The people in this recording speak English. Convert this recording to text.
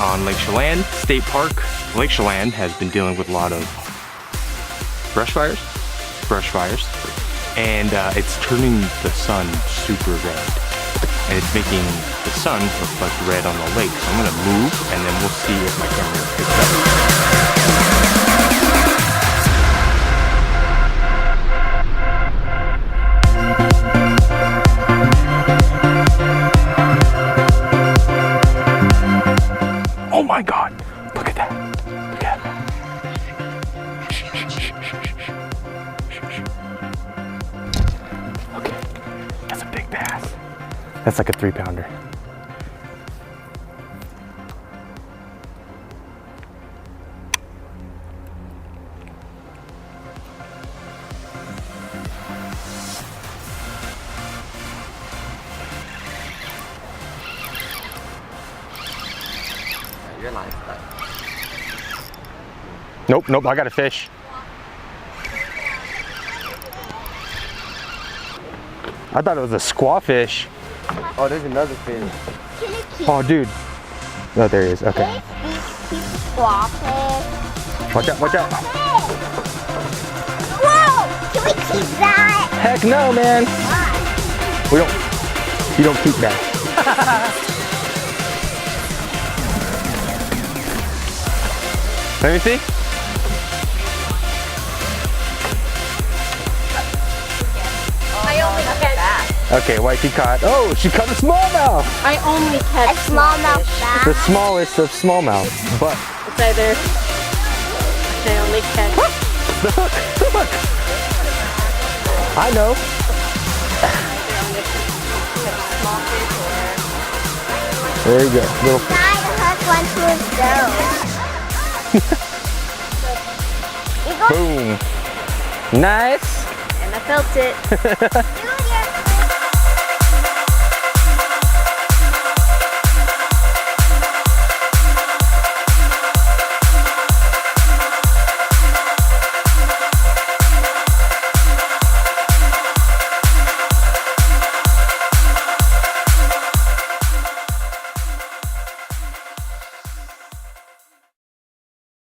On Lake Chelan State Park. Lake Chelan has been dealing with a lot of brush fires, and it's turning the sun super red, and it's making the sun reflect red on the lake. So I'm gonna move, and then we'll see if my camera picks up. Oh my God, look at that. Look at that. Okay, that's a big bass. That's like a 3-pounder. Your line's stuck. Nope, I got a fish. I thought it was a squawfish. Oh, there's another fish. Oh, dude. Oh, there he is. Okay. Squawfish. Watch out, watch out. Whoa! Can we keep that? Heck no, man. Why? You don't keep that. Let me see. I only catch that. Okay, wifey caught. Oh, she caught a smallmouth. I only catch A smallmouth bass. The smallest of smallmouth. But It's either I only catch. the hook, the hook. I know. There you go. Little fish. Guy, the hook went to his nose. Boom. Nice. And I felt it. You